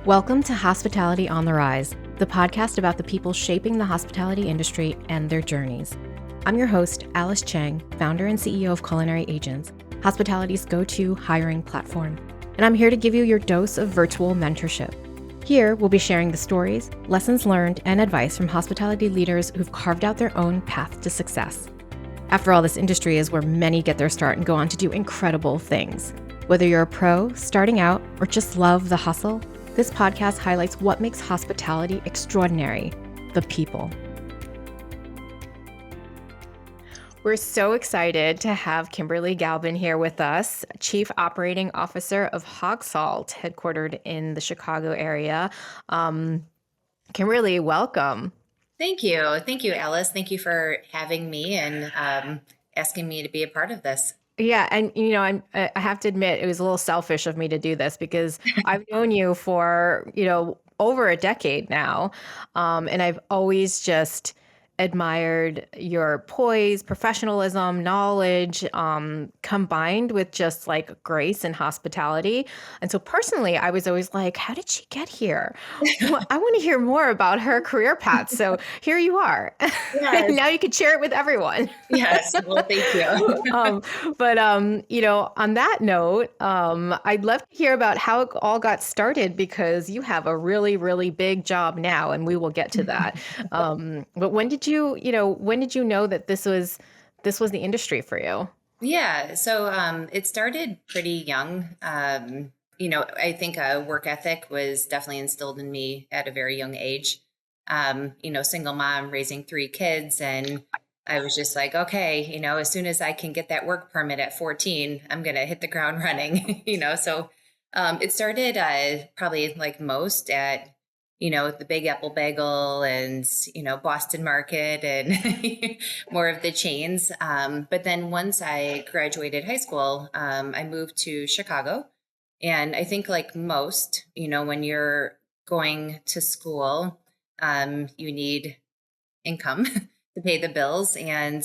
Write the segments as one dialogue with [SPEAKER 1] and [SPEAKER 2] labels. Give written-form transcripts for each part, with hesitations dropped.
[SPEAKER 1] Welcome to Hospitality on the Rise, the podcast about the people shaping the hospitality industry and their journeys. I'm your host, Alice Cheng, founder and CEO of Culinary Agents, hospitality's go-to hiring platform. And I'm here to give you your dose of virtual mentorship. Here, we'll be sharing the stories, lessons learned, and advice from hospitality leaders who've carved out their own path to success. After all, this industry is where many get their start and go on to do incredible things. Whether you're a pro, starting out, or just love the hustle, this podcast highlights what makes hospitality extraordinary: the people. We're so excited to have Kimberly Galban here with us, Chief Operating Officer of Hogsalt, headquartered in the Chicago area. Kimberly, welcome.
[SPEAKER 2] Thank you. Thank you, Alice. Thank you for having me and asking me to be a part of this.
[SPEAKER 1] Yeah, and I have to admit, it was a little selfish of me to do this because I've known you for, over a decade now. And I've always just admired your poise, professionalism, knowledge, combined with just like grace and hospitality. And so personally, I was always like, how did she get here? Well, I want to hear more about her career path. So here you are.
[SPEAKER 2] Yes.
[SPEAKER 1] Now you can share it with everyone.
[SPEAKER 2] Yes. Well, thank you.
[SPEAKER 1] But on that note, I'd love to hear about how it all got started because you have a really, really big job now, and we will get to that. But when did you know that this was the industry for you?
[SPEAKER 2] Yeah. So it started pretty young. I think a work ethic was definitely instilled in me at a very young age. Single mom raising 3 kids, and I was just like, okay, as soon as I can get that work permit at 14, I'm going to hit the ground running, So it started probably like most at, the Big Apple Bagel and, Boston Market and more of the chains. But then once I graduated high school, I moved to Chicago. And I think like most, when you're going to school, you need income to pay the bills. And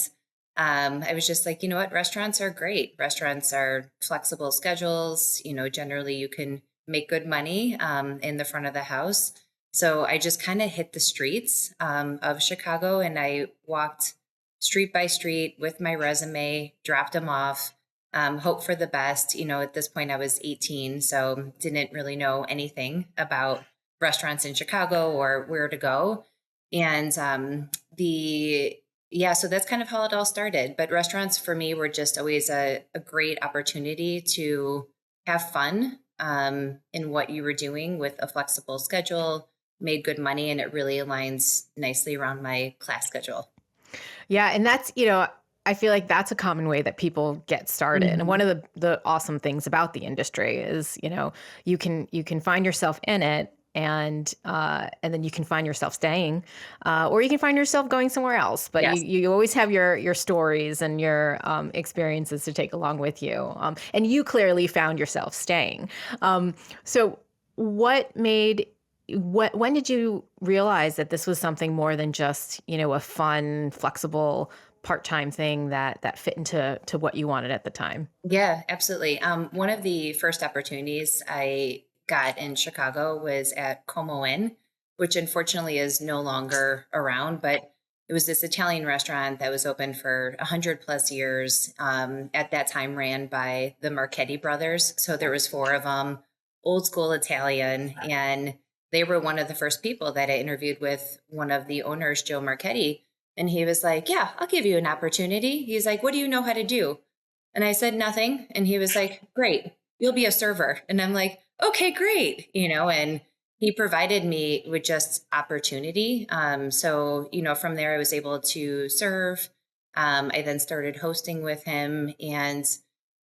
[SPEAKER 2] I was just like, you know what? Restaurants are great. Restaurants are flexible schedules. Generally you can make good money in the front of the house. So I just kind of hit the streets of Chicago, and I walked street by street with my resume, dropped them off, hope for the best. At this point I was 18, so didn't really know anything about restaurants in Chicago or where to go. And so that's kind of how it all started. But restaurants for me were just always a great opportunity to have fun in what you were doing with a flexible schedule, made good money, and it really aligns nicely around my class schedule.
[SPEAKER 1] Yeah, and that's, I feel like that's a common way that people get started.
[SPEAKER 2] Mm-hmm.
[SPEAKER 1] And one of the awesome things about the industry is, you can find yourself in it, and then you can find yourself staying, or you can find yourself going somewhere else. But
[SPEAKER 2] Yes.
[SPEAKER 1] you always have your stories and your experiences to take along with you. And you clearly found yourself staying. So when did you realize that this was something more than just, a fun, flexible part-time thing that fit into what you wanted at the time?
[SPEAKER 2] Yeah, absolutely. One of the first opportunities I got in Chicago was at Como Inn, which unfortunately is no longer around, but it was this Italian restaurant that was open for 100 plus years. At that time ran by the Marchetti brothers. So there was 4 of them, old school Italian. And they were one of the first people that I interviewed with, one of the owners, Joe Marchetti. And he was like, yeah, I'll give you an opportunity. He's like, what do you know how to do? And I said, nothing. And he was like, great, you'll be a server. And I'm like, okay, great. And he provided me with just opportunity. So, from there I was able to serve. I then started hosting with him, and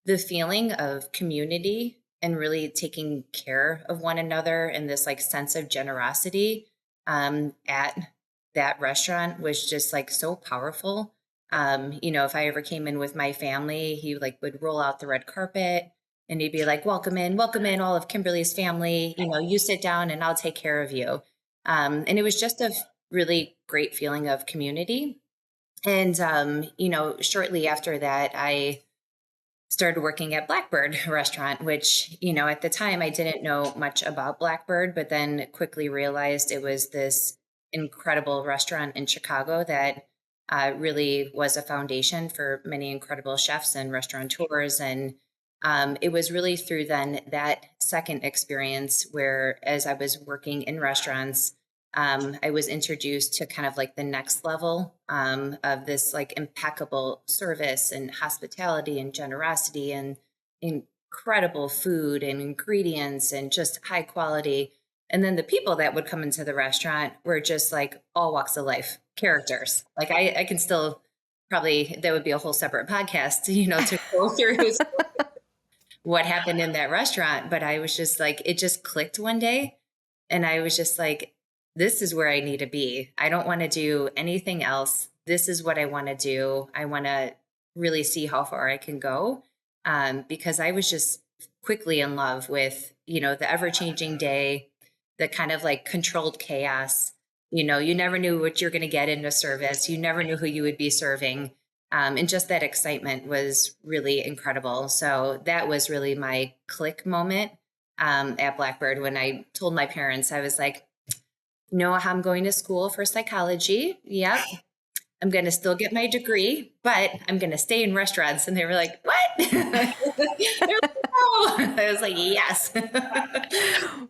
[SPEAKER 2] the feeling of community and really taking care of one another and this like sense of generosity at that restaurant was just like so powerful. If I ever came in with my family, he like would roll out the red carpet and he'd be like, welcome in, all of Kimberly's family. You sit down and I'll take care of you. And it was just a really great feeling of community. And, shortly after that, I started working at Blackbird restaurant, which, at the time I didn't know much about Blackbird, but then quickly realized it was this incredible restaurant in Chicago that really was a foundation for many incredible chefs and restaurateurs. And it was really through then that second experience where, as I was working in restaurants, I was introduced to kind of like the next level of this like impeccable service and hospitality and generosity and incredible food and ingredients and just high quality. And then the people that would come into the restaurant were just like all walks of life characters. Like I can still probably, that would be a whole separate podcast, to go through what happened in that restaurant. But I was just like, it just clicked one day. And I was just like, this is where I need to be. I don't want to do anything else. This is what I want to do. I want to really see how far I can go. Because I was just quickly in love with, the ever changing day, the kind of like controlled chaos. You never knew what you're going to get in a service. You never knew who you would be serving. And just that excitement was really incredible. So that was really my click moment at Blackbird when I told my parents, I was like, no, I'm going to school for psychology. Yep. I'm going to still get my degree, but I'm going to stay in restaurants. And they were like, what? They're like, no. I was like, yes.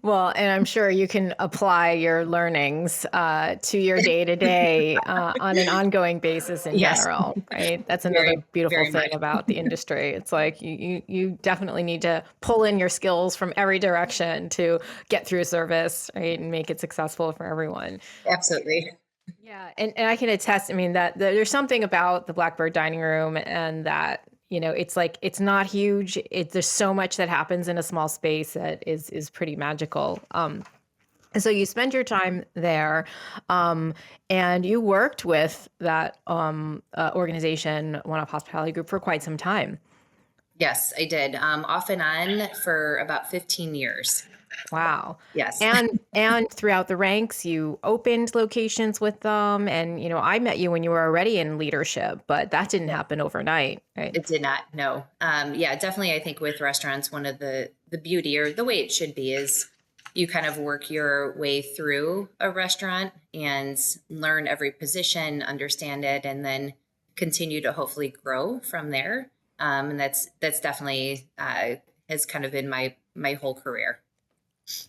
[SPEAKER 1] Well, and I'm sure you can apply your learnings to your day to day on an ongoing basis in
[SPEAKER 2] Yes.
[SPEAKER 1] general, right? That's another
[SPEAKER 2] Very,
[SPEAKER 1] beautiful
[SPEAKER 2] very
[SPEAKER 1] thing
[SPEAKER 2] much.
[SPEAKER 1] about the industry. It's like you definitely need to pull in your skills from every direction to get through service, right, and make it successful for everyone.
[SPEAKER 2] Absolutely.
[SPEAKER 1] Yeah, and I can attest. I mean that there's something about the Blackbird dining room, and that it's like it's not huge. There's so much that happens in a small space that is pretty magical. And so you spend your time there, and you worked with that organization, One Up Hospitality Group, for quite some time.
[SPEAKER 2] Yes, I did. Off and on for about 15 years.
[SPEAKER 1] Wow.
[SPEAKER 2] Yes.
[SPEAKER 1] And throughout the ranks, you opened locations with them. And, I met you when you were already in leadership, but that didn't happen overnight, right?
[SPEAKER 2] It did not. No. Yeah, definitely. I think with restaurants, one of the beauty or the way it should be is you kind of work your way through a restaurant and learn every position, understand it, and then continue to hopefully grow from there. And that's definitely has kind of been my whole career.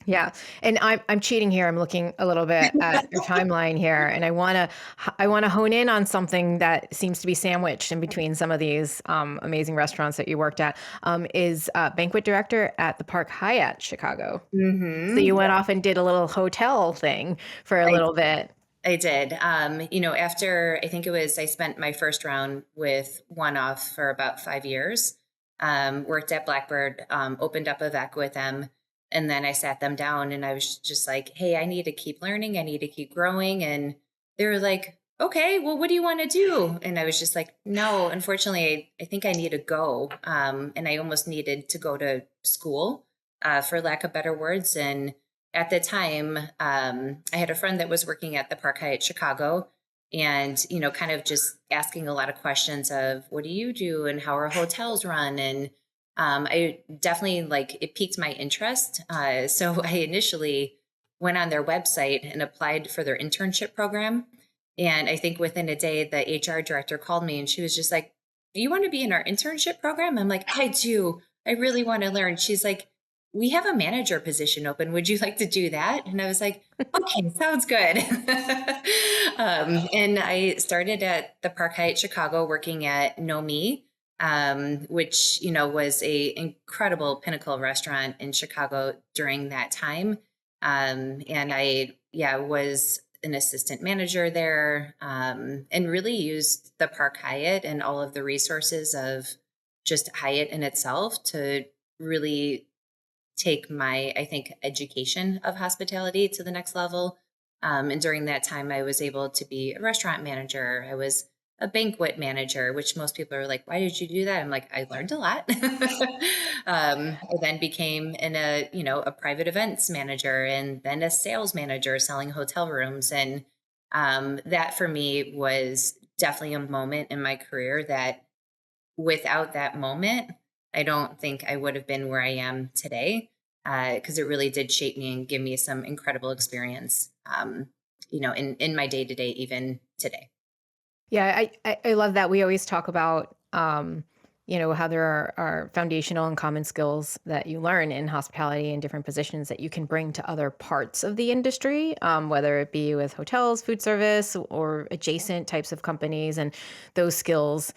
[SPEAKER 1] Yeah. And I'm cheating here. I'm looking a little bit at your timeline here, and I want to hone in on something that seems to be sandwiched in between some of these amazing restaurants that you worked at. Is banquet director at the Park Hyatt, Chicago. So
[SPEAKER 2] Mm-hmm.
[SPEAKER 1] you went off and did a little hotel thing for a little bit.
[SPEAKER 2] I did. After I think it was, I spent my first round with One Off for about 5 years. Worked at Blackbird, opened up a VEC with them, and then I sat them down and I was just like, "Hey, I need to keep learning. I need to keep growing." And they were like, "Okay, well, what do you want to do?" And I was just like, "No, unfortunately, I think I need to go." And I almost needed to go to school, for lack of better words, and at the time, I had a friend that was working at the Park Hyatt Chicago and, kind of just asking a lot of questions of what do you do and how are hotels run? And I definitely it piqued my interest. So I initially went on their website and applied for their internship program. And I think within a day, the HR director called me and she was just like, "Do you want to be in our internship program?" I'm like, "I do. I really want to learn." She's like, "We have a manager position open. Would you like to do that?" And I was like, "Okay, sounds good." And I started at the Park Hyatt Chicago working at Nomi, which, was a incredible pinnacle restaurant in Chicago during that time. And I, yeah, was an assistant manager there, and really used the Park Hyatt and all of the resources of just Hyatt in itself to really take my, I think, education of hospitality to the next level. And during that time, I was able to be a restaurant manager. I was a banquet manager, which most people are like, "Why did you do that?" I'm like, "I learned a lot." I then became a private events manager and then a sales manager selling hotel rooms. And that for me was definitely a moment in my career that without that moment, I don't think I would have been where I am today, because it really did shape me and give me some incredible experience, in my day to day, even today.
[SPEAKER 1] Yeah, I love that. We always talk about, how there are foundational and common skills that you learn in hospitality and different positions that you can bring to other parts of the industry, whether it be with hotels, food service, or adjacent types of companies. And those skills,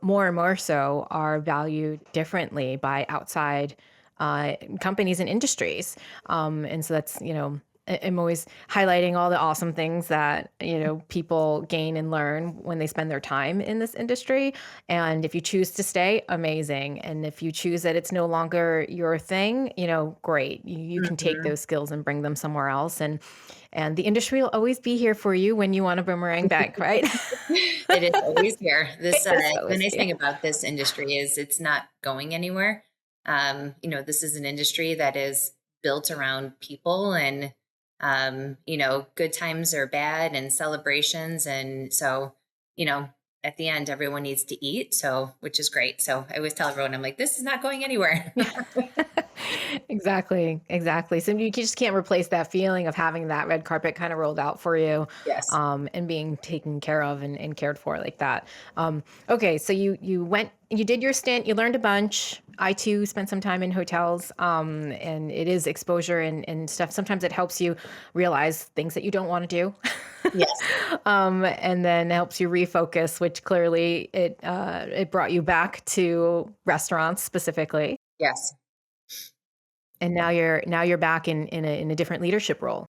[SPEAKER 1] more and more so, are valued differently by outside companies and industries. And so that's, I'm always highlighting all the awesome things that, people gain and learn when they spend their time in this industry. And if you choose to stay, amazing. And if you choose that it's no longer your thing, great. You can take
[SPEAKER 2] Mhm.
[SPEAKER 1] those skills and bring them somewhere else. And the industry will always be here for you when you want a boomerang back, right?
[SPEAKER 2] It is always here. This
[SPEAKER 1] It's
[SPEAKER 2] the
[SPEAKER 1] always
[SPEAKER 2] nice
[SPEAKER 1] here.
[SPEAKER 2] thing about this industry is it's not going anywhere. This is an industry that is built around people, and good times are bad and celebrations, and so you know, at the end, everyone needs to eat. So, which is great. So, I always tell everyone, I'm like, this is not going anywhere.
[SPEAKER 1] Exactly, exactly. So you just can't replace that feeling of having that red carpet kind of rolled out for you,
[SPEAKER 2] Yes.
[SPEAKER 1] and being taken care of and cared for like that. Okay, so you went, you did your stint, you learned a bunch. I too spent some time in hotels, and it is exposure and stuff. Sometimes it helps you realize things that you don't want to do.
[SPEAKER 2] Yes.
[SPEAKER 1] And then helps you refocus, which clearly it brought you back to restaurants specifically.
[SPEAKER 2] Yes.
[SPEAKER 1] And now you're back in a different leadership role.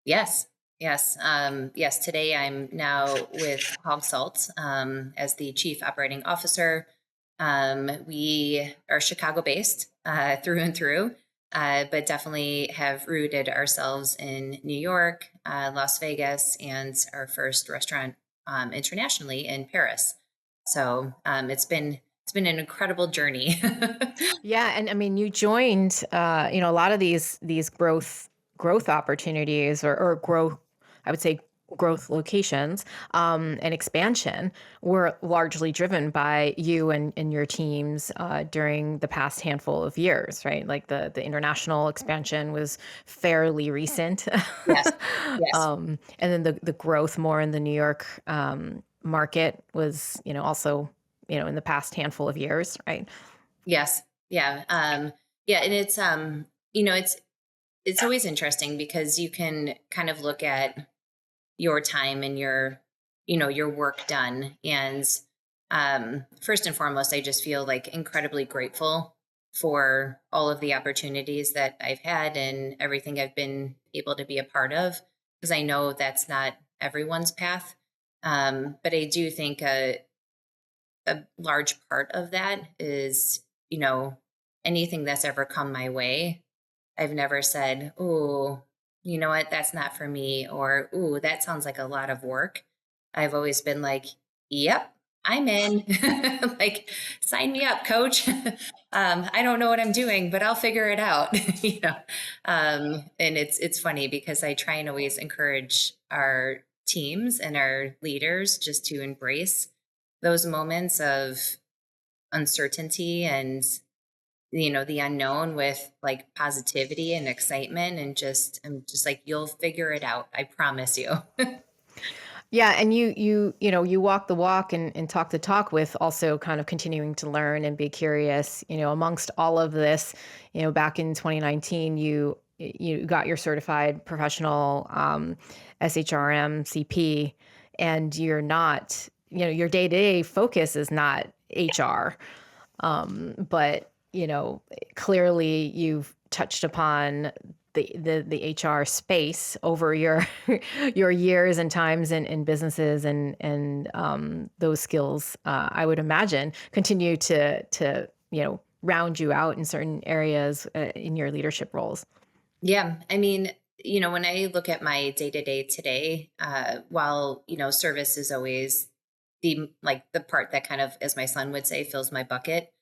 [SPEAKER 2] Yes. Yes. Yes. Today I'm now with Hogsalt as the Chief Operating Officer. We are Chicago based through and through, but definitely have rooted ourselves in New York, Las Vegas, and our first restaurant internationally in Paris. So it's been an incredible journey.
[SPEAKER 1] Yeah, and I mean, you joined, a lot of these growth opportunities or growth, I would say growth locations, and expansion were largely driven by you and your teams during the past handful of years, right? Like the international expansion was fairly recent,
[SPEAKER 2] Yes. Yes.
[SPEAKER 1] and then the growth more in the New York market was, also, in the past handful of years, right?
[SPEAKER 2] Yes. Yeah. Yeah. And it's always interesting because you can kind of look at your time and your work done. And first and foremost, I just feel like incredibly grateful for all of the opportunities that I've had and everything I've been able to be a part of, because I know that's not everyone's path. But I do think a large part of that is, anything that's ever come my way. I've never said, "Oh, you know what? That's not for me," or "Ooh, that sounds like a lot of work." I've always been like, "Yep, I'm in." Like, sign me up, coach. I don't know what I'm doing, but I'll figure it out. And it's funny because I try and always encourage our teams and our leaders just to embrace those moments of uncertainty and the unknown with like positivity and excitement, and I'm just like, you'll figure it out, I promise you.
[SPEAKER 1] Yeah, and you walk the walk and talk the talk with also kind of continuing to learn and be curious, amongst all of this. Back in 2019, you got your certified professional SHRM CP, and you're not, your day-to-day focus is not HR. But clearly you've touched upon the HR space over your your years and times in businesses, and those skills, I would imagine, continue to round you out in certain areas in your leadership roles.
[SPEAKER 2] Yeah, I mean, when I look at my day to day today, while service is always the part that kind of, as my son would say, fills my bucket.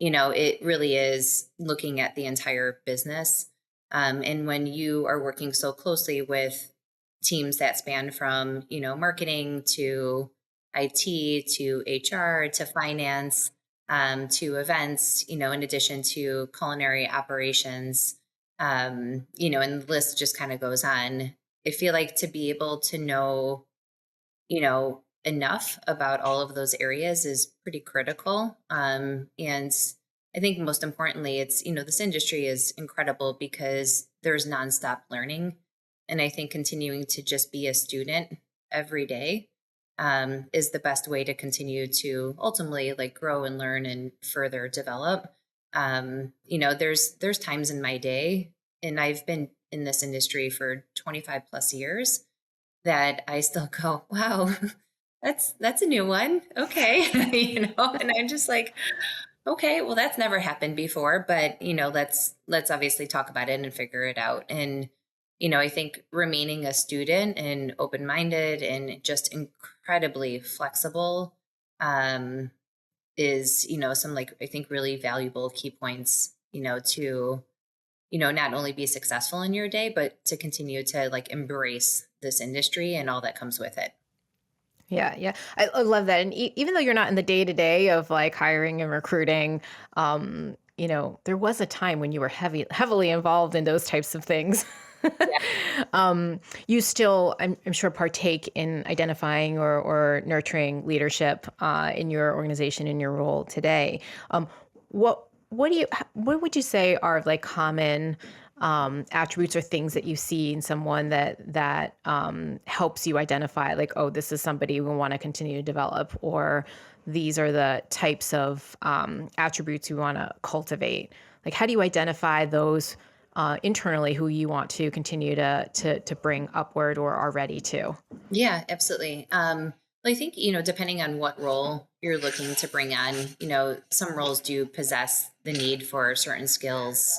[SPEAKER 2] It really is looking at the entire business. And when you are working so closely with teams that span from, marketing to IT to HR to finance, to events, in addition to culinary operations, and the list just kind of goes on. I feel like to be able to know, enough about all of those areas is pretty critical. And I think most importantly, it's, this industry is incredible because there's nonstop learning. And I think continuing to just be a student every day is the best way to continue to ultimately like grow and learn and further develop. There's times in my day, and I've been in this industry for 25 plus years, that I still go, wow, that's a new one. Okay. And I'm just like, okay, well, that's never happened before, but let's obviously talk about it and figure it out. And I think remaining a student and open-minded and just incredibly flexible um is, some like I think really valuable key points, to not only be successful in your day, but to continue to like embrace this industry and all that comes with it.
[SPEAKER 1] Yeah, yeah. I love that. And even though you're not in the day to day of like hiring and recruiting, there was a time when you were heavily involved in those types of things.
[SPEAKER 2] Yeah.
[SPEAKER 1] You still, I'm sure, partake in identifying or nurturing leadership in your organization, in your role today. What would you say are like common attributes or things that you see in someone that helps you identify like, oh, this is somebody we want to continue to develop, or these are the types of attributes we want to cultivate? Like, how do you identify those internally who you want to continue to bring upward or are ready to?
[SPEAKER 2] Yeah, absolutely. Well, I think, depending on what role you're looking to bring on, some roles do possess the need for certain skills,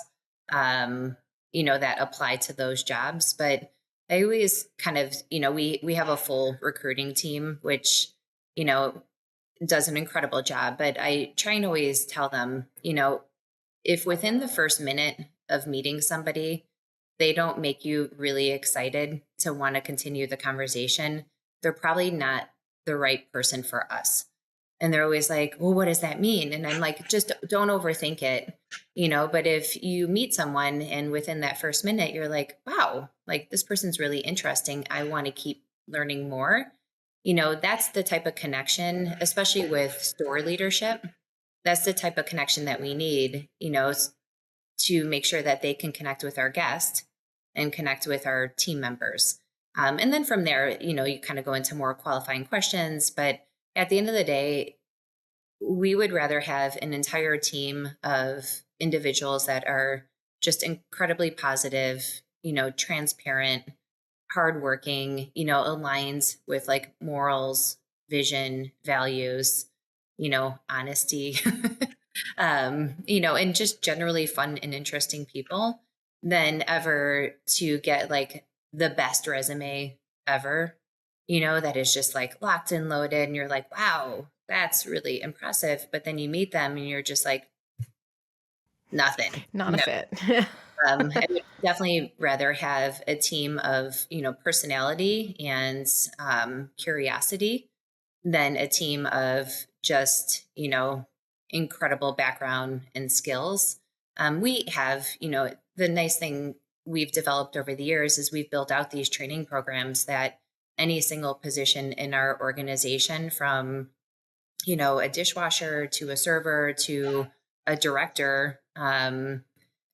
[SPEAKER 2] that apply to those jobs. But I always kind of, we have a full recruiting team, which, you know, does an incredible job. But I try and always tell them, if within the first minute of meeting somebody, they don't make you really excited to want to continue the conversation, they're probably not the right person for us. And they're always like, well, what does that mean? And I'm like, just don't overthink it, but if you meet someone and within that first minute, you're like, wow, like this person's really interesting, I want to keep learning more. That's the type of connection, especially with store leadership. That's the type of connection that we need, to make sure that they can connect with our guest and connect with our team members. And then from there, you kind of go into more qualifying questions. But at the end of the day, we would rather have an entire team of individuals that are just incredibly positive, transparent, hardworking, aligned with like morals, vision, values, honesty, and just generally fun and interesting people, than ever to get like the best resume ever, that is just like locked and loaded. And you're like, wow, that's really impressive. But then you meet them and you're just like, nothing.
[SPEAKER 1] Not a
[SPEAKER 2] No.
[SPEAKER 1] fit.
[SPEAKER 2] I would definitely rather have a team of, personality and curiosity than a team of just, incredible background and skills. We have, the nice thing we've developed over the years is we've built out these training programs that any single position in our organization, from, a dishwasher to a server to a director, there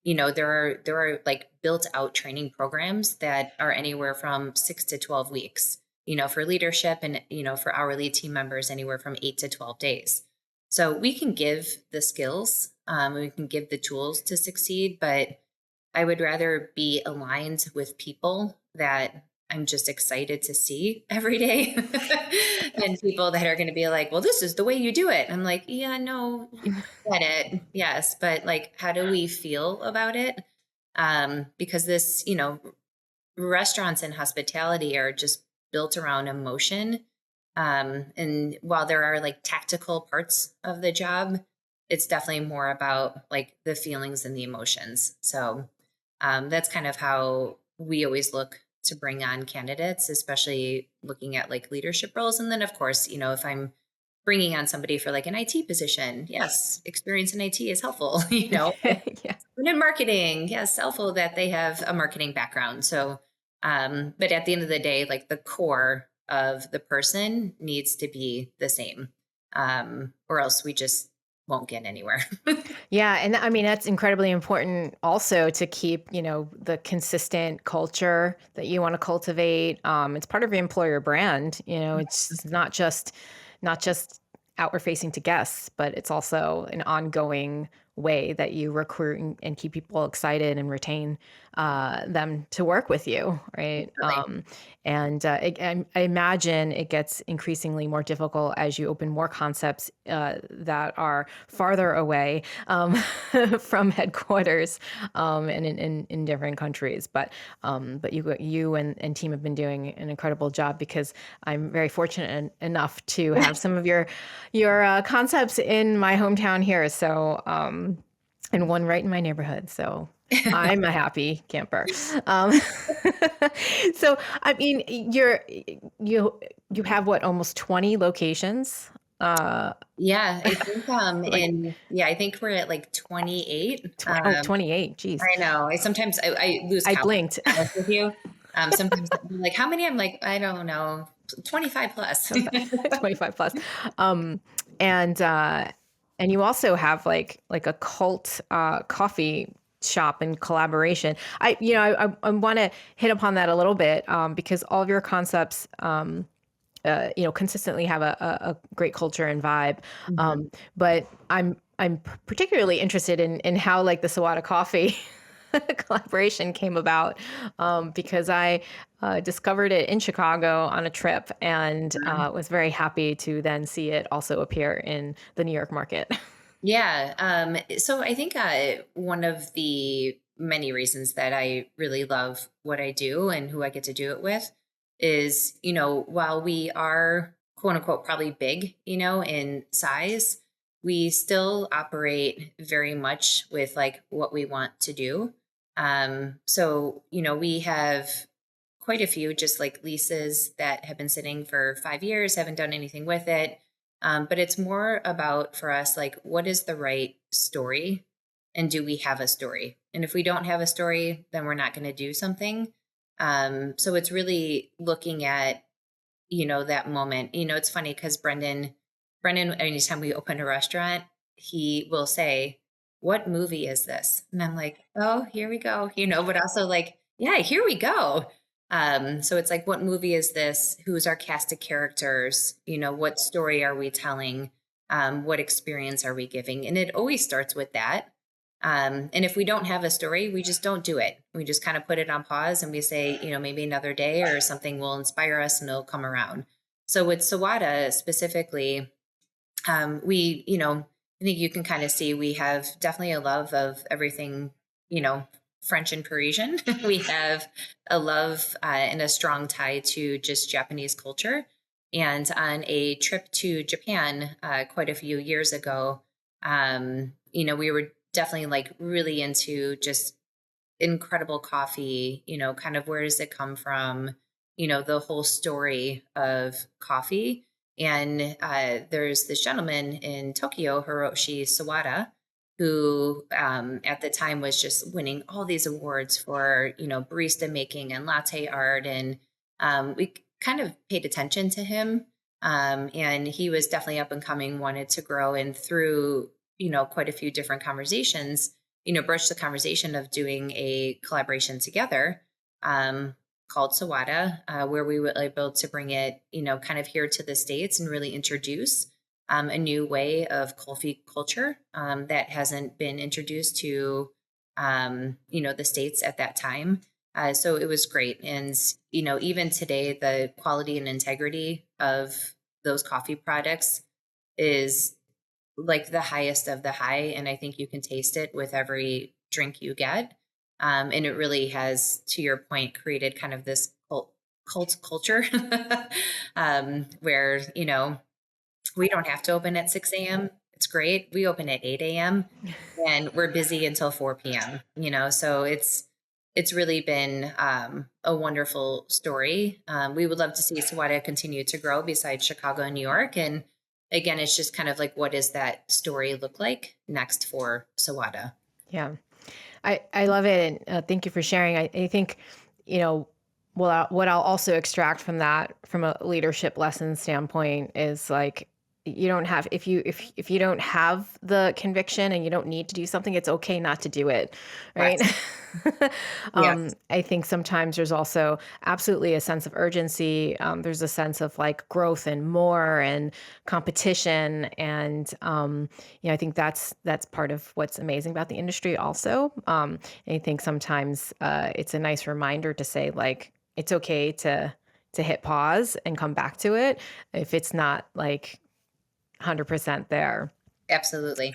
[SPEAKER 2] are like built out training programs that are anywhere from 6 to 12 weeks, for leadership, and, for hourly team members, anywhere from 8 to 12 days. So we can give the skills, we can give the tools to succeed, but I would rather be aligned with people that I'm just excited to see every day and people that are going to be like, well, this is the way you do it. I'm like, yeah, no, get it. Yes. But like, how do we feel about it? Because this, restaurants and hospitality are just built around emotion. And while there are like tactical parts of the job, it's definitely more about like the feelings and the emotions. So that's kind of how we always look to bring on candidates, especially looking at like leadership roles. And then, of course, if I'm bringing on somebody for like an IT position. Yes, experience in IT is helpful,
[SPEAKER 1] Yeah.
[SPEAKER 2] And in marketing, yes, helpful that they have a marketing background. So, but at the end of the day, like the core of the person needs to be the same, or else we just won't get anywhere.
[SPEAKER 1] Yeah, and I mean that's incredibly important also to keep, the consistent culture that you want to cultivate. It's part of your employer brand. It's not just outward facing to guests, but it's also an ongoing way that you recruit and keep people excited and retain them to work with you, right?
[SPEAKER 2] Really.
[SPEAKER 1] And I imagine it gets increasingly more difficult as you open more concepts that are farther away from headquarters and in different countries. But you and team have been doing an incredible job because I'm very fortunate enough to have some of your concepts in my hometown here. So and one right in my neighborhood. So I'm a happy camper. Um, so I mean, you have what, almost 20 locations?
[SPEAKER 2] Yeah, I think
[SPEAKER 1] Like
[SPEAKER 2] I think we're at like 28.
[SPEAKER 1] 28. Geez,
[SPEAKER 2] I know. I sometimes I lose
[SPEAKER 1] I
[SPEAKER 2] count, to
[SPEAKER 1] blinked.
[SPEAKER 2] be honest with you. Sometimes I'm like, how many? I'm like, I don't know, 25 plus.
[SPEAKER 1] 25 plus. Um, and you also have like a cult coffee shop in collaboration. I want to hit upon that a little bit because all of your concepts consistently have a great culture and vibe.
[SPEAKER 2] Mhm.
[SPEAKER 1] But I'm particularly interested in how like the Sawada coffee collaboration came about because I discovered it in Chicago on a trip and was very happy to then see it also appear in the New York market.
[SPEAKER 2] Yeah. So I think one of the many reasons that I really love what I do and who I get to do it with is, while we are quote unquote probably big, in size, we still operate very much with like what we want to do. So, we have quite a few just like leases that have been sitting for 5 years, haven't done anything with it. But it's more about for us, like, what is the right story? And do we have a story? And if we don't have a story, then we're not going to do something. So it's really looking at, that moment. It's funny because Brendan, anytime we open a restaurant, he will say, "What movie is this?" And I'm like, "Oh, here we go," but also like, "Yeah, here we go." So it's like, what movie is this? Who's our cast of characters? What story are we telling? What experience are we giving? And it always starts with that. And if we don't have a story, we just don't do it. We just kind of put it on pause and we say, maybe another day or something will inspire us and it'll come around. So with Sawada specifically, I think you can kind of see we have definitely a love of everything, you know, French and Parisian. We have a love and a strong tie to just Japanese culture. And on a trip to Japan quite a few years ago, we were definitely like really into just incredible coffee, kind of where does it come from, the whole story of coffee. And there's this gentleman in Tokyo, Hiroshi Sawada, who at the time was just winning all these awards for, barista making and latte art. And we kind of paid attention to him. And he was definitely up and coming, wanted to grow. And through, quite a few different conversations, broached the conversation of doing a collaboration together called Sawada, where we were able to bring it, kind of here to the States and really introduce a new way of coffee culture that hasn't been introduced to, the States at that time. So it was great. And, even today, the quality and integrity of those coffee products is like the highest of the high. And I think you can taste it with every drink you get. And it really has, to your point, created kind of this cult culture where, we don't have to open at 6 a.m. It's great. We open at 8 a.m. and we're busy until 4 p.m., so it's really been a wonderful story. We would love to see Sawada continue to grow besides Chicago and New York. And again, it's just kind of like, what does that story look like next for Sawada?
[SPEAKER 1] Yeah. I love it. And thank you for sharing. I think, you know, what I'll also extract from that, from a leadership lesson standpoint, is like, you don't have, if you don't have the conviction and you don't need to do something, it's okay not to do it. Right.
[SPEAKER 2] Correct. Yes.
[SPEAKER 1] I think sometimes there's also absolutely a sense of urgency. There's a sense of like growth and more and competition. And, I think that's part of what's amazing about the industry also. And I think sometimes it's a nice reminder to say, like, it's okay to hit pause and come back to it if it's not like 100% there.
[SPEAKER 2] Absolutely.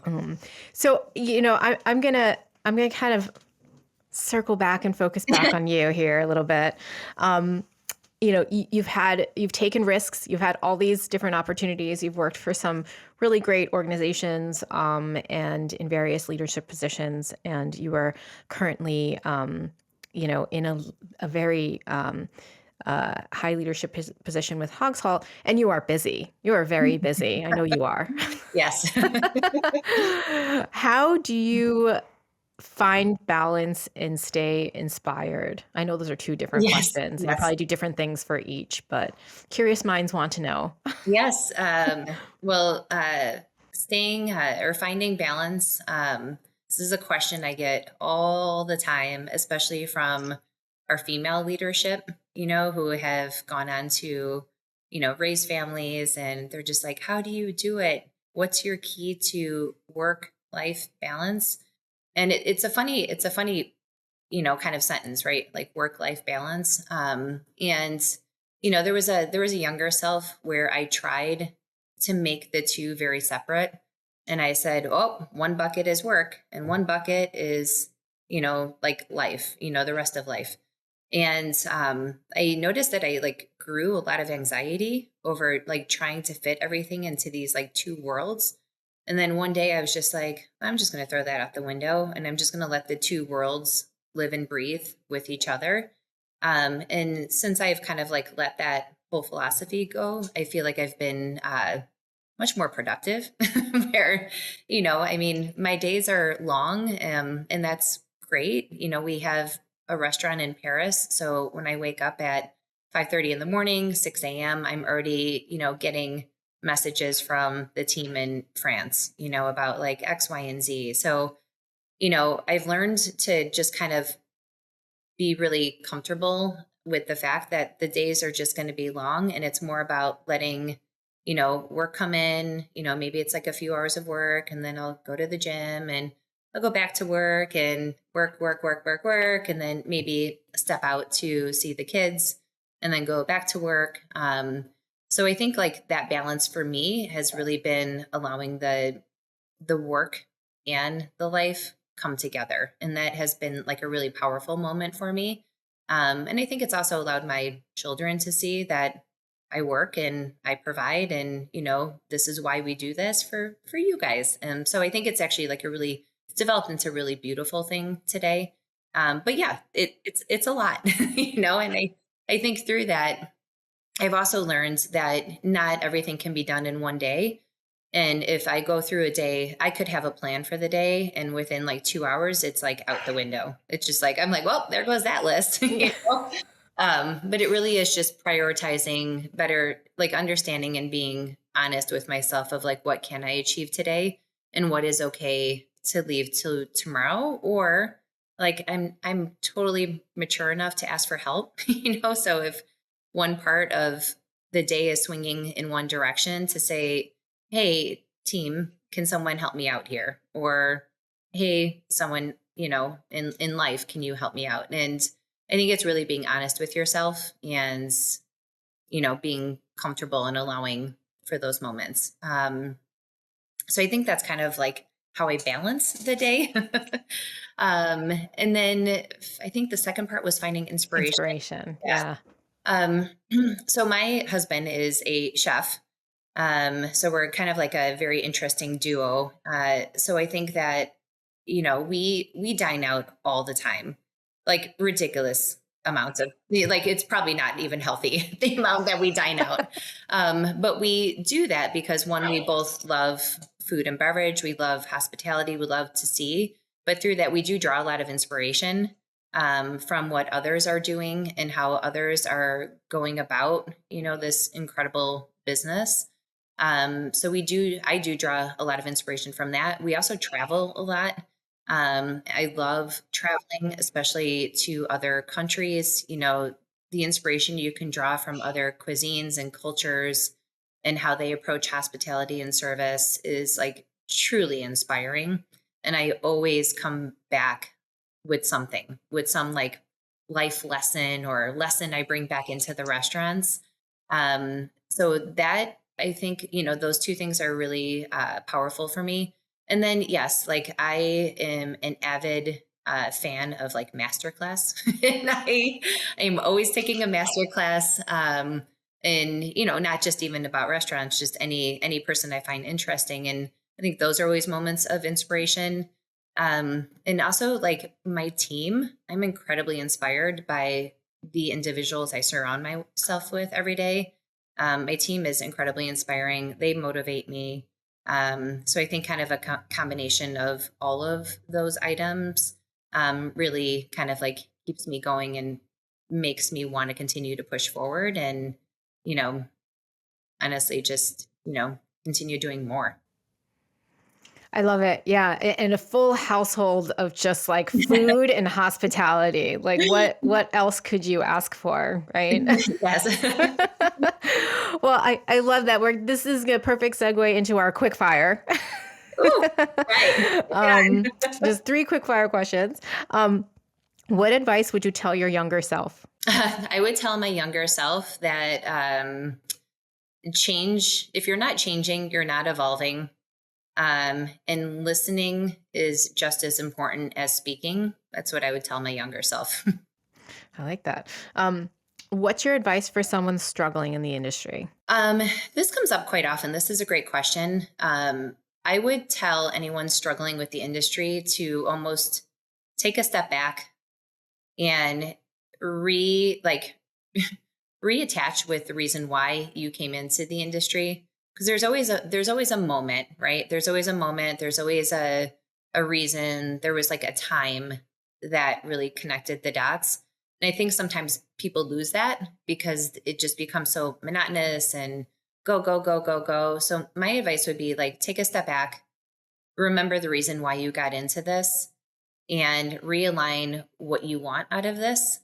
[SPEAKER 1] So, I'm gonna kind of circle back and focus back on you here a little bit. You've taken risks, you've had all these different opportunities, you've worked for some really great organizations, and in various leadership positions, and you are currently, in a very high leadership position with Hogsalt, and you are busy. You are very busy. I know you are.
[SPEAKER 2] Yes.
[SPEAKER 1] How do you find balance and stay inspired? I know those are two different
[SPEAKER 2] Yes.
[SPEAKER 1] questions, and you
[SPEAKER 2] Yes.
[SPEAKER 1] probably do different things for each, but curious minds want to know.
[SPEAKER 2] Yes. Well, staying or finding balance. This is a question I get all the time, especially from our female leadership, who have gone on to, raise families, and they're just like, how do you do it? What's your key to work life balance? And it's a funny, kind of sentence, right? Like work life balance. And there was a younger self where I tried to make the two very separate. And I said, oh, one bucket is work and one bucket is, like life, the rest of life. And I noticed that I like grew a lot of anxiety over like trying to fit everything into these like two worlds. And then one day I was just like, I'm just going to throw that out the window and I'm just going to let the two worlds live and breathe with each other. And since I've kind of like let that whole philosophy go, I feel like I've been much more productive. Where, I mean, my days are long, and that's great. We have a restaurant in Paris, so when I wake up at 5:30 in the morning, 6 a.m., I'm already, getting messages from the team in France, about like X, Y, and Z. So, I've learned to just kind of be really comfortable with the fact that the days are just going to be long, and it's more about letting, work come in. Maybe it's like a few hours of work, and then I'll go to the gym and I'll go back to work and work, and then maybe step out to see the kids and then go back to work. So I think like that balance for me has really been allowing the work and the life come together. And that has been like a really powerful moment for me. And I think it's also allowed my children to see that I work and I provide, and, this is why we do this for you guys. And so I think it's actually like it's developed into a really beautiful thing today. But yeah, it's a lot, and I think through that, I've also learned that not everything can be done in one day. And if I go through a day, I could have a plan for the day, and within like 2 hours, it's like out the window. It's just like, I'm like, well, there goes that list.
[SPEAKER 1] Yeah.
[SPEAKER 2] But it really is just prioritizing better, like understanding and being honest with myself of like, what can I achieve today and what is okay to leave till tomorrow? Or like, I'm totally mature enough to ask for help, So if one part of the day is swinging in one direction, to say, hey, team, can someone help me out here? Or, hey, someone, in life, can you help me out? And I think it's really being honest with yourself and, being comfortable and allowing for those moments. So I think that's kind of like how I balance the day. And then I think the second part was finding inspiration.
[SPEAKER 1] Inspiration.
[SPEAKER 2] Yeah.
[SPEAKER 1] Yeah.
[SPEAKER 2] Um, so my husband is a chef. So we're kind of like a very interesting duo. So I think that, we dine out all the time, like ridiculous amounts of, like, it's probably not even healthy, the amount that we dine out. But we do that because one, we both love food and beverage. We love hospitality. We love to see, but through that, we do draw a lot of inspiration from what others are doing and how others are going about, this incredible business. So I do draw a lot of inspiration from that. We also travel a lot. I love traveling, especially to other countries. The inspiration you can draw from other cuisines and cultures and how they approach hospitality and service is like truly inspiring. And I always come back with something, with some like life lesson or lesson I bring back into the restaurants. So that, I think, those two things are really powerful for me. And then, yes, like I am an avid fan of like masterclass, and I'm always taking a masterclass. And not just even about restaurants, just any person I find interesting. And I think those are always moments of inspiration. And also like my team, I'm incredibly inspired by the individuals I surround myself with every day. My team is incredibly inspiring. They motivate me. So I think kind of a combination of all of those items really kind of like keeps me going and makes me want to continue to push forward and, honestly, just, continue doing more.
[SPEAKER 1] I love it. Yeah. And a full household of just like food and hospitality. Like what else could you ask for? Right.
[SPEAKER 2] Yes.
[SPEAKER 1] Well, I love that. This is a perfect segue into our quick fire.
[SPEAKER 2] Ooh, right.
[SPEAKER 1] Just 3 quick fire questions. What advice would you tell your younger self?
[SPEAKER 2] I would tell my younger self that change, if you're not changing, you're not evolving. And listening is just as important as speaking. That's what I would tell my younger self.
[SPEAKER 1] I like that. What's your advice for someone struggling in the industry?
[SPEAKER 2] This comes up quite often. This is a great question. I would tell anyone struggling with the industry to almost take a step back and reattach with the reason why you came into the industry. Because there's always a moment, right? There's always a moment. There's always a reason. There was like a time that really connected the dots. And I think sometimes people lose that because it just becomes so monotonous and go, go, go, go, go. So my advice would be like, take a step back, remember the reason why you got into this, and realign what you want out of this.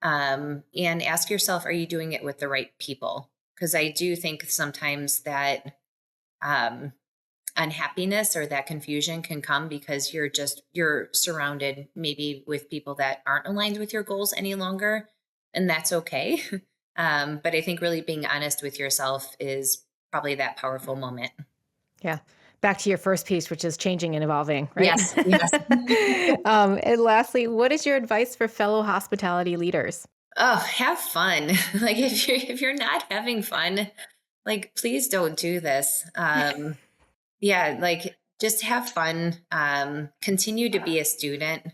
[SPEAKER 2] And ask yourself, are you doing it with the right people? Because I do think sometimes that unhappiness or that confusion can come because you're surrounded maybe with people that aren't aligned with your goals any longer, and that's okay. But I think really being honest with yourself is probably that powerful moment.
[SPEAKER 1] Yeah. Back to your first piece, which is changing and evolving, right?
[SPEAKER 2] Yes.
[SPEAKER 1] And lastly, what is your advice for fellow hospitality leaders?
[SPEAKER 2] Oh, have fun. Like if you're not having fun, like please don't do this. Yeah, like just have fun. Continue to be a student.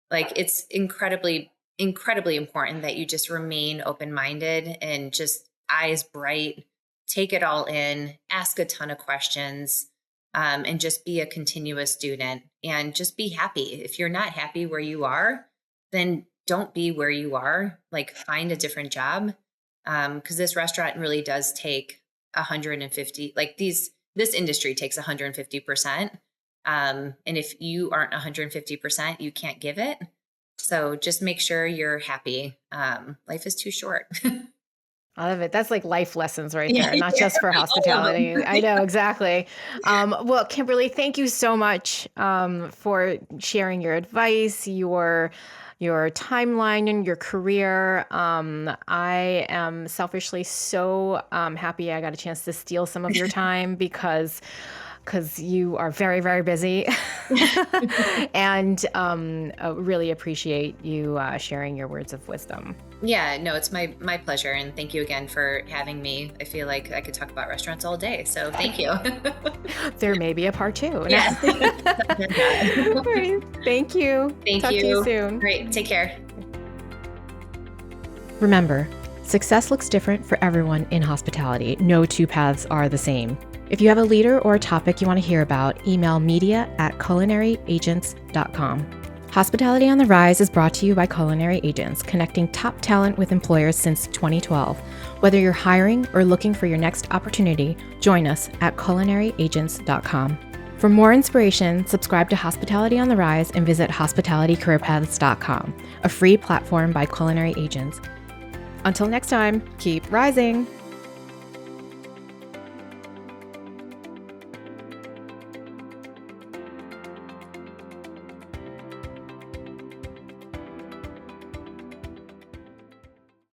[SPEAKER 2] Like it's incredibly, incredibly important that you just remain open-minded and just eyes bright, take it all in, ask a ton of questions, and just be a continuous student and just be happy. If you're not happy where you are, then don't be where you are, like find a different job. Cause this restaurant really does take 150, like this industry takes 150%. And if you aren't 150%, you can't give it. So just make sure you're happy. Life is too short.
[SPEAKER 1] I love it. That's like life lessons right there, not just for hospitality. I know, exactly. Well, Kimberly, thank you so much for sharing your advice, your timeline and your career. I am selfishly so happy I got a chance to steal some of your time because you are very, very busy and really appreciate you sharing your words of wisdom.
[SPEAKER 2] Yeah, no, it's my pleasure. And thank you again for having me. I feel like I could talk about restaurants all day. So thank you.
[SPEAKER 1] There may be a part 2.
[SPEAKER 2] Yes.
[SPEAKER 1] All right. Thank you.
[SPEAKER 2] Thank
[SPEAKER 1] Talk
[SPEAKER 2] you.
[SPEAKER 1] to you soon.
[SPEAKER 2] Great. Take care.
[SPEAKER 1] Remember, success looks different for everyone in hospitality. No two paths are the same. If you have a leader or a topic you want to hear about, email media@culinaryaagents.com. Hospitality on the Rise is brought to you by Culinary Agents, connecting top talent with employers since 2012. Whether you're hiring or looking for your next opportunity, join us at culinaryaagents.com. For more inspiration, subscribe to Hospitality on the Rise and visit hospitalitycareerpaths.com, a free platform by Culinary Agents. Until next time, keep rising!